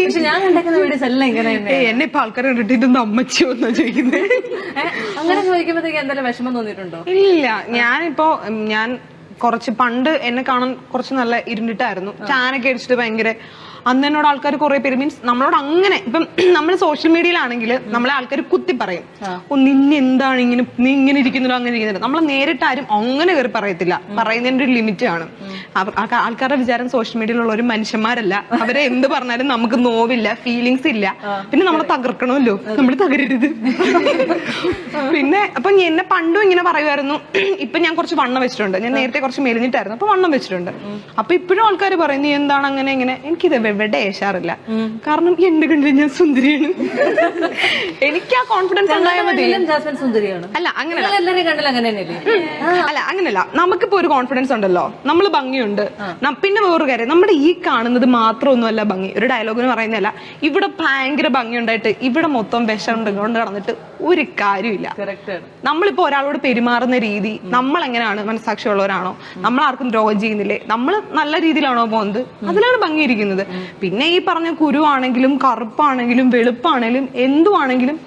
പക്ഷെ ഞാൻ കണ്ടേക്കുന്ന വീഡിയോസ് എല്ലാം ഇങ്ങനെ എന്നെ ഇപ്പൊ ആൾക്കാരെ കണ്ടിട്ട് ഇതൊന്നും അമ്മച്ചിയോ എന്നാ ചോദിക്കുന്നത്. അങ്ങനെ ചോദിക്കുമ്പോഴത്തേക്ക് എന്തെങ്കിലും വിഷമം തോന്നിയിട്ടുണ്ടോ? ഇല്ല, ഞാൻ കുറച്ച് പണ്ട് എന്നെ കാണാൻ കുറച്ച് നല്ല ഇരുണ്ടിട്ടായിരുന്നു, ടാനൊക്കെ അടിച്ചിട്ട് ഭയങ്കര. അന്ന് എന്നോട് ആൾക്കാർ കുറെ പേര് മീൻസ് നമ്മളോട് അങ്ങനെ ഇപ്പം നമ്മൾ സോഷ്യൽ മീഡിയയിലാണെങ്കിൽ നമ്മളെ ആൾക്കാർ കുത്തി പറയും, ഓ നിന്നെ എന്താണ് ഇങ്ങനെ, നീ ഇങ്ങനെ ഇരിക്കുന്നില്ലോ അങ്ങനെ ഇരിക്കുന്നില്ല. നമ്മൾ നേരിട്ട് ആരും അങ്ങനെ കയറി പറയത്തില്ല, പറയുന്നതിന്റെ ഒരു ലിമിറ്റ് ആണ്. ആൾക്കാരുടെ വിചാരം സോഷ്യൽ മീഡിയയിലുള്ള ഒരു മനുഷ്യന്മാരല്ല, അവരെ എന്ത് പറഞ്ഞാലും നമുക്ക് നോവില്ല, ഫീലിങ്സ് ഇല്ല, പിന്നെ നമ്മളെ തകർക്കണമല്ലോ, നമ്മൾ തകരരുത്. പിന്നെ അപ്പൊ എന്നെ പണ്ടും ഇങ്ങനെ പറയുമായിരുന്നു. ഇപ്പൊ ഞാൻ കുറച്ച് വണ്ണം വെച്ചിട്ടുണ്ട്, ഞാൻ നേരത്തെ കുറച്ച് മെലിഞ്ഞിട്ടായിരുന്നു, അപ്പൊ വണ്ണം വെച്ചിട്ടുണ്ട്. അപ്പൊ ഇപ്പോഴും ആൾക്കാർ പറയും നീ എന്താണ് അങ്ങനെ ഇങ്ങനെ. എനിക്കിത് എവിടെ ഏശാറില്ല, കാരണം എന്റെ കണ്ടിൽ ഞാൻ സുന്ദരിയാണ്. എനിക്ക് ആ കോൺഫിഡൻസ് ഉണ്ടായാൽ മതി. അല്ല അങ്ങനെയല്ല, നമുക്കിപ്പോ ഒരു കോൺഫിഡൻസ് ഉണ്ടല്ലോ, നമ്മൾ ഭംഗിയുണ്ട്. പിന്നെ വേറൊരു കാര്യം, നമ്മുടെ ഈ കാണുന്നത് മാത്രമൊന്നുമല്ല ഭംഗി. ഒരു ഡയലോഗിന് പറയുന്നതല്ല, ഇവിടെ ഭയങ്കര ഭംഗിയുണ്ടായിട്ട് ഇവിടെ മൊത്തം വിഷം കൊണ്ട് നടന്നിട്ട് ഒരു കാര്യമില്ല. നമ്മളിപ്പോ ഒരാളോട് പെരുമാറുന്ന രീതി, നമ്മൾ എങ്ങനെയാണ്, മനസ്സാക്ഷിയുള്ളവരാണോ, നമ്മൾ ആർക്കും ദ്രോഹം ചെയ്യുന്നില്ലേ, നമ്മൾ നല്ല രീതിയിലാണോ പോകുന്നത്, അതിലാണ് ഭംഗിയിരിക്കുന്നത്. പിന്നെ ഈ പറഞ്ഞ കുരുവാണെങ്കിലും കറുപ്പാണെങ്കിലും വെളുപ്പാണെങ്കിലും എന്തുവാണെങ്കിലും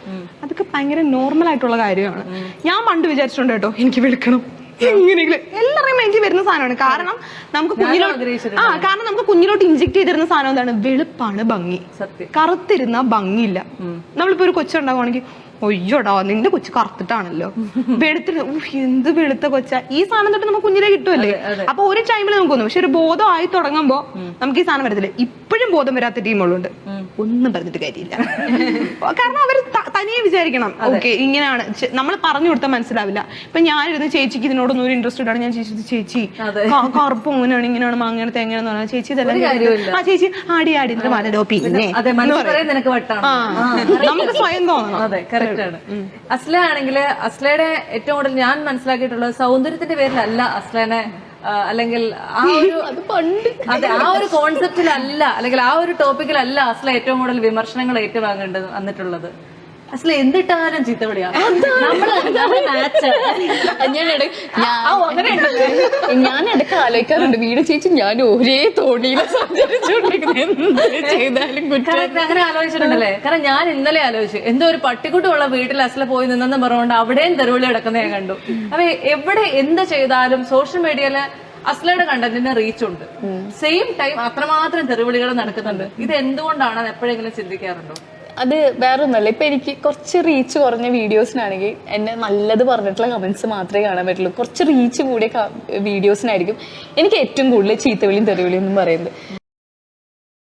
അതൊക്കെ ഭയങ്കര നോർമൽ ആയിട്ടുള്ള കാര്യമാണ്. ഞാൻ പണ്ട് വിചാരിച്ചിട്ടുണ്ട് കേട്ടോ, എനിക്ക് വെളുക്കണം എങ്ങനെയെങ്കിലും. എല്ലാവരുടെയും മൈൻഡിൽ വരുന്ന സാധനമാണ്. കാരണം നമുക്ക് കുഞ്ഞിലോട്ട് ഇഞ്ചെക്ട് ചെയ്തിരുന്ന സാധനം എന്താണ്, വെളുപ്പാണ് ഭംഗി, കറുത്തിരുന്ന ഭംഗിയില്ല. നമ്മളിപ്പോ ഒരു കൊച്ചുണ്ടാവുകയാണെങ്കിൽ ഒയ്യോടാ നിന്റെ കൊച്ചു കറുത്തിട്ടാണല്ലോ, വെളുത്തിട്ട് എന്ത് വെളുത്ത കൊച്ച, ഈ സാധനം തൊട്ട് നമുക്ക് കുഞ്ഞിലെ കിട്ടുമല്ലേ. അപ്പൊ ഒരു ടൈമിൽ നമുക്ക് തോന്നും, പക്ഷെ ഒരു ബോധം ആയി തുടങ്ങുമ്പോ നമുക്ക് ഈ സാധനം വരത്തില്ല. ഇപ്പോഴും ബോധം വരാത്ത ടീമുകളുണ്ട്, ഒന്നും പറഞ്ഞിട്ട് കാര്യമില്ല. കാരണം അവർ തനിയെ വിചാരിക്കണം ഓക്കെ ഇങ്ങനെയാണ്, നമ്മൾ പറഞ്ഞു കൊടുത്താൽ മനസ്സിലാവില്ല. ഇപ്പൊ ഞാനിരുന്ന് ചേച്ചിക്ക് ഇതിനോടൊന്നും ഒരു ഇൻട്രസ്റ്റ് ആണ്, ഞാൻ ചേച്ചി കറുപ്പ് അങ്ങനെയാണ് ഇങ്ങനെയാണ് മാങ്ങയാണ് തേങ്ങയാണെന്ന് പറഞ്ഞാൽ ചേച്ചി ഇതെല്ലാം ആ ചേച്ചി ആടി മാലോ പിന്നെ നമുക്ക് സ്വയം തോന്നണം. അസ്ല ആണെങ്കിൽ അസ്ലയുടെ ഏറ്റവും കൂടുതൽ ഞാൻ മനസ്സിലാക്കിയിട്ടുള്ളത് സൗന്ദര്യത്തിന്റെ പേരിലല്ല അസ്ലേനെ, അല്ലെങ്കിൽ ആ ഒരു കോൺസെപ്റ്റിലല്ല, അല്ലെങ്കിൽ ആ ഒരു ടോപ്പിക്കിലല്ല അസ്ല ഏറ്റവും കൂടുതൽ വിമർശനങ്ങൾ ഏറ്റുവാങ്ങേണ്ടത് വന്നിട്ടുള്ളത്. അസല എന്തിട്ടാലും ചീത്തവിളിയാ. ഞാൻ ഇടയ്ക്ക് ആലോചിക്കാറുണ്ട്, വീട് ചേച്ചി ഞാൻ ഒരേ തോണിയിൽ അങ്ങനെ ആലോചിച്ചിട്ടുണ്ടല്ലേ? കാരണം ഞാൻ ഇന്നലെ ആലോചിച്ചു, എന്തോ ഒരു പട്ടിക്കുട്ടിയുള്ള വീട്ടിൽ അസല പോയി നിന്നെന്ന് പറഞ്ഞുകൊണ്ട് അവിടെയും തെരുവിളി കിടക്കുന്ന ഞാൻ കണ്ടു. അപ്പൊ എവിടെ എന്ത് ചെയ്താലും സോഷ്യൽ മീഡിയയില് അസ്ലയുടെ കണ്ടന്റിന് റീച്ച് ഉണ്ട്, സെയിം ടൈം അത്രമാത്രം തെരുവിളികൾ നടക്കുന്നുണ്ട്. ഇത് എന്തുകൊണ്ടാണ് എപ്പോഴെങ്കിലും ചിന്തിക്കാറുണ്ടോ? അത് വേറെ ഒന്നല്ല, ഇപ്പൊ എനിക്ക് കുറച്ച് റീച്ച് കുറഞ്ഞ വീഡിയോസിനാണെങ്കിൽ എന്നെ നല്ലത് പറഞ്ഞിട്ടുള്ള കമന്റ്സ് മാത്രമേ കാണാൻ പറ്റുള്ളൂ. കുറച്ച് റീച്ച് കൂടിയ വീഡിയോസിനായിരിക്കും എനിക്ക് ഏറ്റവും കൂടുതൽ ചീത്തവിളിയും തെറിവിളിയും എന്നും പറയുന്നത്.